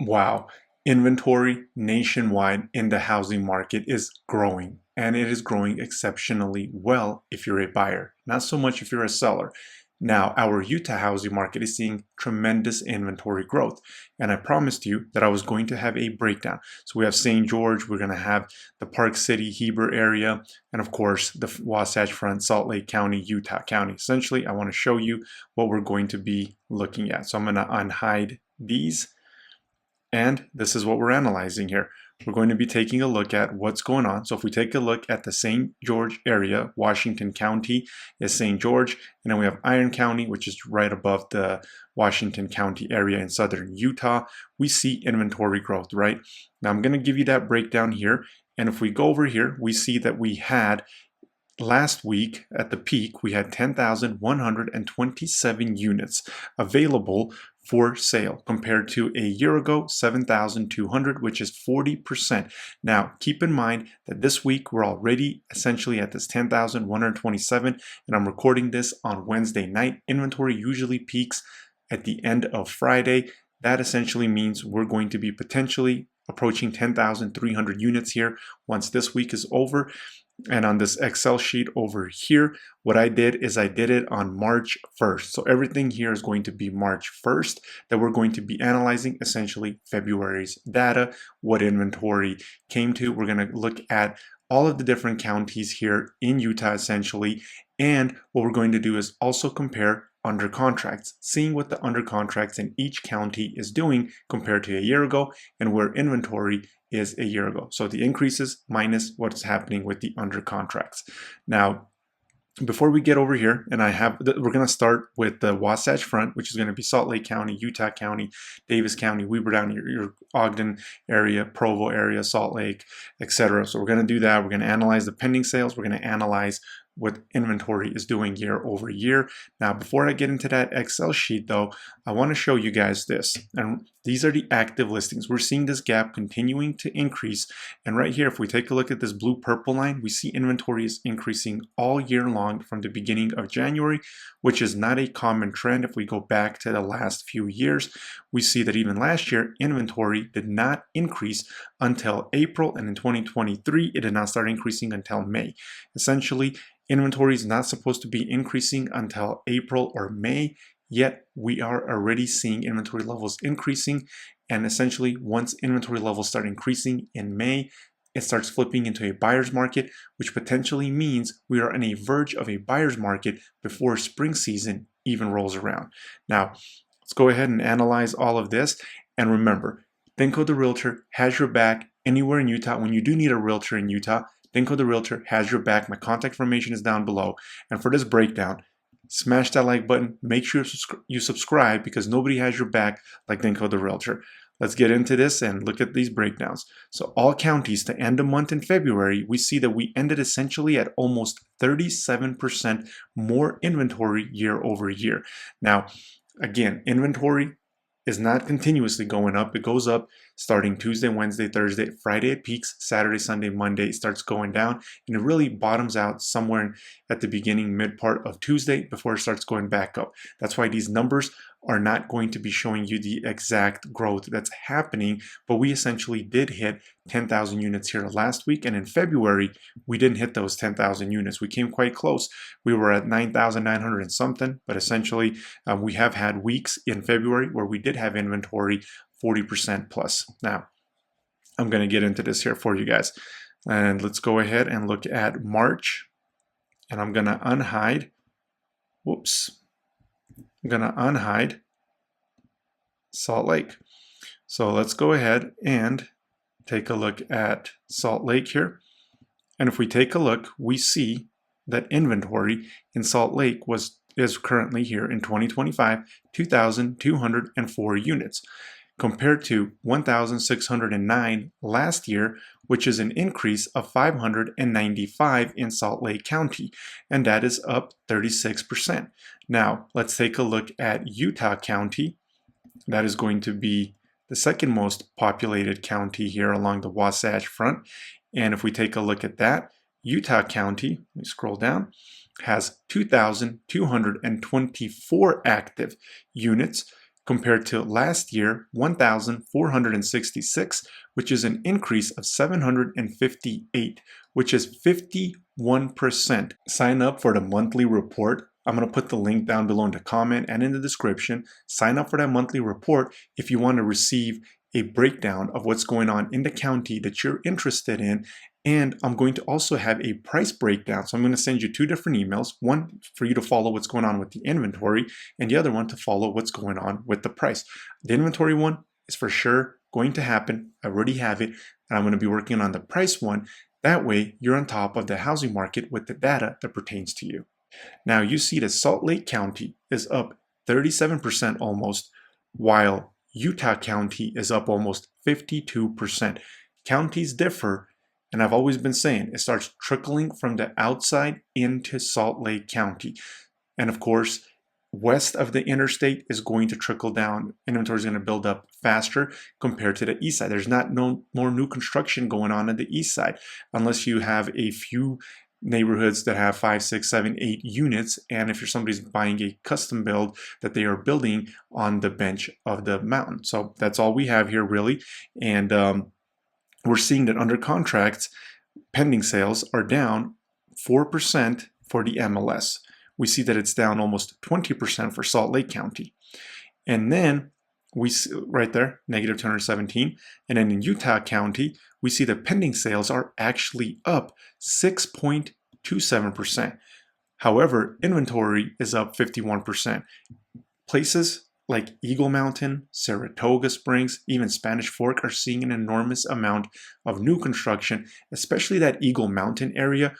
Wow, inventory nationwide in the housing market is growing, and it is growing exceptionally well if you're a buyer, not so much if you're a seller. Now, our Utah housing market is seeing tremendous inventory growth, and I promised you that I was going to have a breakdown. So we have St. George, we're going to have the Park City, Heber area, and of course the Wasatch Front, Salt Lake County, Utah County. Essentially, I want to show you what we're going to be looking at. So I'm going to unhide these. And this is what we're analyzing here. We're going to be taking a look at what's going on. So if we take a look at the St. George area, Washington County is St. George, and then we have Iron County, which is right above the Washington County area in southern Utah. We see inventory growth, right? Now I'm going to give you that breakdown here. And if we go over here, we see that we had last week at the peak, we had 10,127 units available for sale compared to a year ago, 7,200, which is 40%. Now, keep in mind that this week we're already essentially at this 10,127, and I'm recording this on Wednesday night. Inventory usually peaks at the end of Friday. That essentially means we're going to be potentially approaching 10,300 units here once this week is over. And on this Excel sheet over here, what I did is I did it on March 1st. So everything here is going to be March 1st that we're going to be analyzing, essentially February's data, what inventory came to. We're going to look at all of the different counties here in Utah essentially. And what we're going to do is also compare under contracts, seeing what the under contracts in each county is doing compared to a year ago and where inventory is a year ago. So the increases minus what's happening with the under contracts. Now, before we get over here, and we're going to start with the Wasatch Front, which is going to be Salt Lake County, Utah County, Davis County, Weber down your Ogden area, Provo area, Salt Lake, etc. So we're going to do that. We're going to analyze the pending sales. We're going to analyze what inventory is doing year over year. Now, before I get into that Excel sheet though, I want to show you guys this. And these are the active listings. We're seeing this gap continuing to increase. And right here, if we take a look at this blue purple line, we see inventory is increasing all year long from the beginning of January, which is not a common trend. If we go back to the last few years, we see that even last year, inventory did not increase until April. And in 2023, it did not start increasing until May. Essentially, inventory is not supposed to be increasing until April or May, yet we are already seeing inventory levels increasing. And essentially, once inventory levels start increasing in May, it starts flipping into a buyer's market, which potentially means we are on a verge of a buyer's market before spring season even rolls around. Now, let's go ahead and analyze all of this. And remember, Thinko the Realtor has your back anywhere in Utah. When you do need a realtor in Utah, Thinko the Realtor has your back. My contact information is down below. And for this breakdown, smash that like button. Make sure you subscribe because nobody has your back like Thinko the Realtor. Let's get into this and look at these breakdowns. So all counties to end the month in February, we see that we ended essentially at almost 37% more inventory year over year. Now, again, inventory is not continuously going up. It goes up starting Tuesday, Wednesday, Thursday, Friday it peaks, Saturday, Sunday, Monday it starts going down, and it really bottoms out somewhere at the beginning, mid part of Tuesday before it starts going back up. That's why these numbers are not going to be showing you the exact growth that's happening, but we essentially did hit 10,000 units here last week, and in February, we didn't hit those 10,000 units. We came quite close. We were at 9,900 and something, but essentially we have had weeks in February where we did have inventory 40% plus. Now, I'm going to get into this here for you guys. And let's go ahead and look at March. And I'm going to unhide. Whoops. I'm going to unhide Salt Lake. So let's go ahead and take a look at Salt Lake here. And if we take a look, we see that inventory in Salt Lake is currently here in 2025, 2,204 units, compared to 1,609 last year, which is an increase of 595 in Salt Lake County, and that is up 36%. Now, let's take a look at Utah County. That is going to be the second most populated county here along the Wasatch Front. And if we take a look at that, Utah County, let me scroll down, has 2,224 active units compared to last year, 1,466, which is an increase of 758, which is 51%. Sign up for the monthly report. I'm going to put the link down below in the comment and in the description. Sign up for that monthly report if you want to receive a breakdown of what's going on in the county that you're interested in. And I'm going to also have a price breakdown. So I'm going to send you two different emails, one for you to follow what's going on with the inventory and the other one to follow what's going on with the price. The inventory one is for sure going to happen. I already have it, and I'm going to be working on the price one. That way you're on top of the housing market with the data that pertains to you. Now you see that Salt Lake County is up 37% almost, while Utah County is up almost 52%. Counties differ, and I've always been saying it starts trickling from the outside into Salt Lake County. And of course, west of the interstate is going to trickle down. Inventory is going to build up faster compared to the east side. There's no more new construction going on the east side, unless you have a few neighborhoods that have 5, 6, 7, 8 units, and if you're somebody's buying a custom build that they are building on the bench of the mountain. So that's all we have here really. And we're seeing that under contracts, pending sales are down 4% for the MLS. We see that it's down almost 20% for Salt Lake County. And then we see right there, negative 217. And then in Utah County, we see the pending sales are actually up 6.27%. However, inventory is up 51%. Places like Eagle Mountain, Saratoga Springs, even Spanish Fork are seeing an enormous amount of new construction, especially that Eagle Mountain area.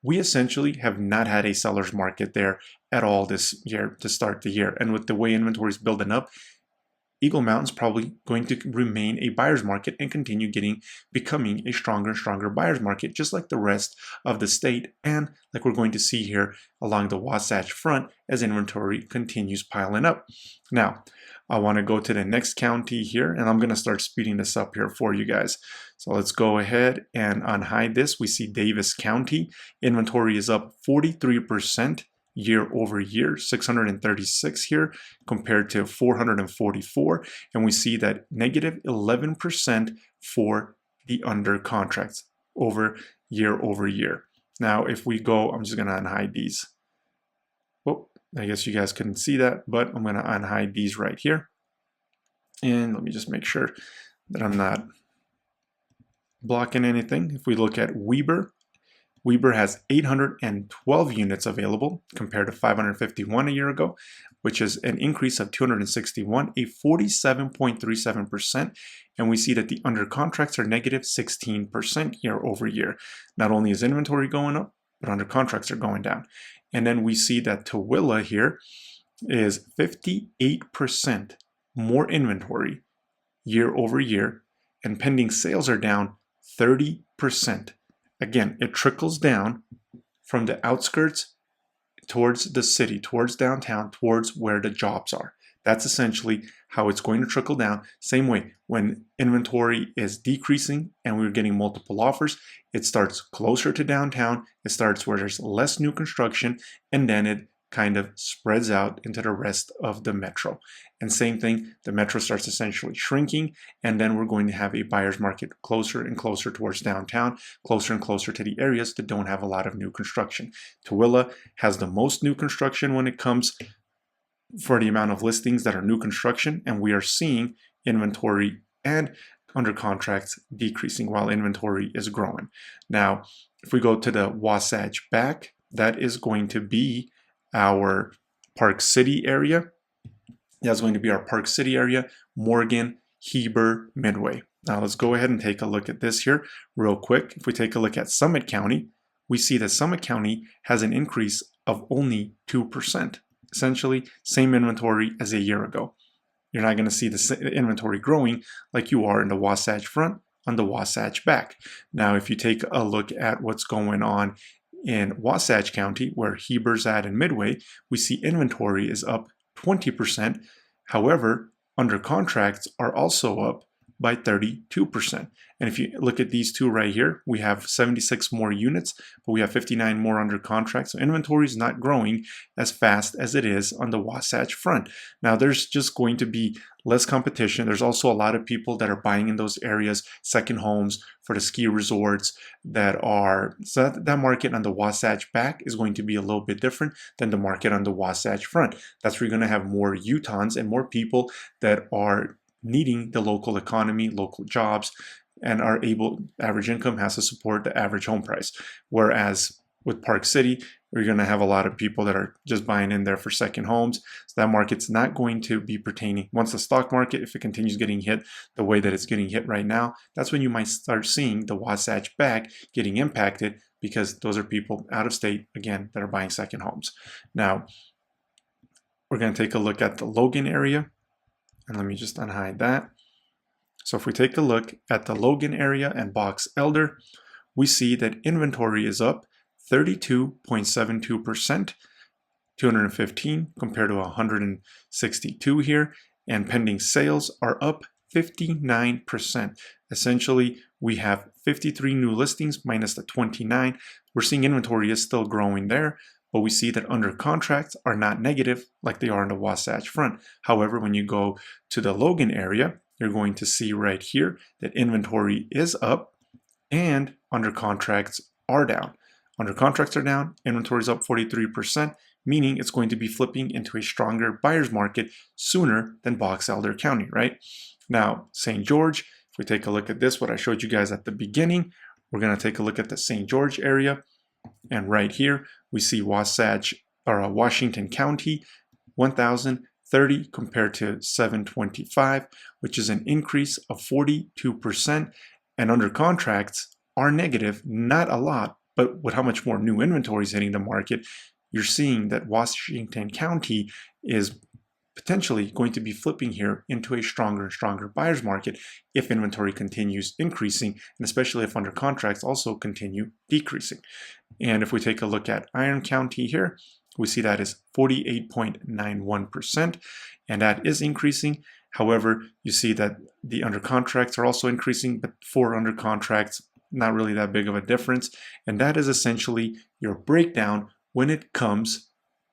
We essentially have not had a seller's market there at all this year to start the year. And with the way inventory is building up, Eagle Mountain's probably going to remain a buyer's market and continue becoming a stronger and stronger buyer's market, just like the rest of the state, and like we're going to see here along the Wasatch Front as inventory continues piling up. Now, I want to go to the next county here, and I'm going to start speeding this up here for you guys. So let's go ahead and unhide this. We see Davis County. Inventory is up 43%. Year over year, 636 here compared to 444, and we see that negative 11% for the under contracts over year. Now if we go, I'm just going to unhide these. Oh, I guess you guys couldn't see that, but I'm going to unhide these right here, and let me just make sure that I'm not blocking anything. If we look at Weber has 812 units available compared to 551 a year ago, which is an increase of 261, a 47.37%. And we see that the under contracts are negative 16% year over year. Not only is inventory going up, but under contracts are going down. And then we see that Tooele here is 58% more inventory year over year, and pending sales are down 30%. Again, it trickles down from the outskirts towards the city, towards downtown, towards where the jobs are. That's essentially how it's going to trickle down. Same way, when inventory is decreasing and we're getting multiple offers, it starts closer to downtown. It starts where there's less new construction, and then it kind of spreads out into the rest of the metro. And same thing, the metro starts essentially shrinking, and then we're going to have a buyer's market closer and closer towards downtown, closer and closer to the areas that don't have a lot of new construction. Tooele has the most new construction when it comes for the amount of listings that are new construction, and we are seeing inventory and under contracts decreasing while inventory is growing. Now, if we go to the Wasatch back, that is going to be our Park City area. That's going to be our Park City area, Morgan, Heber, Midway. Now let's go ahead and take a look at this here real quick. If we take a look at Summit County, we see that Summit County has an increase of only 2%. Essentially, same inventory as a year ago. You're not going to see the inventory growing like you are in the Wasatch Front on the Wasatch back. Now, if you take a look at what's going on in Wasatch County, where Heber's at in Midway, we see inventory is up 20%. However, under contracts are also up by 32%. And if you look at these two right here, we have 76 more units, but we have 59 more under contract. So inventory is not growing as fast as it is on the Wasatch Front. Now there's just going to be less competition. There's also a lot of people that are buying in those areas, second homes for the ski resorts that are, so that market on the Wasatch back is going to be a little bit different than the market on the Wasatch Front. That's where you're going to have more Utahns and more people that are needing the local economy, local jobs, and are able, average income has to support the average home price. Whereas with Park City, you're going to have a lot of people that are just buying in there for second homes. So that market's not going to be pertaining. Once the stock market, if it continues getting hit the way that it's getting hit right now, that's when you might start seeing the Wasatch back getting impacted, because those are people out of state, again, that are buying second homes. Now, we're going to take a look at the Logan area. And let me just unhide that. So if we take a look at the Logan area and Box Elder, we see that inventory is up 32.72%, 215 compared to 162 here, and pending sales are up 59%. Essentially, we have 53 new listings minus the 29. We're seeing inventory is still growing there, but we see that under contracts are not negative like they are in the Wasatch Front. However, when you go to the Logan area, you're going to see right here that inventory is up and under contracts are down. Under contracts are down, inventory is up 43%, meaning it's going to be flipping into a stronger buyer's market sooner than Box Elder County, right? Now, St. George, if we take a look at this, what I showed you guys at the beginning, we're going to take a look at the St. George area. And right here, we see Washington County, 1,030 compared to 725, which is an increase of 42%. And under contracts are negative, not a lot, but with how much more new inventory is hitting the market, you're seeing that Washington County is potentially going to be flipping here into a stronger and stronger buyer's market if inventory continues increasing, and especially if under contracts also continue decreasing. And if we take a look at Iron County here, we see that is 48.91%, and that is increasing. However, you see that the under contracts are also increasing, but for under contracts, not really that big of a difference. And that is essentially your breakdown when it comes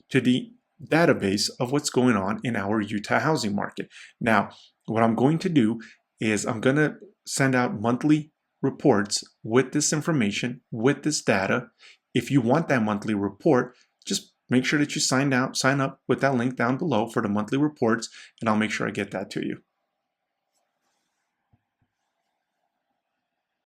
to the database of what's going on in our Utah housing market. Now, what I'm going to do is I'm going to send out monthly reports with this information, with this data. If you want that monthly report, just make sure that you sign up with that link down below for the monthly reports, and I'll make sure I get that to you.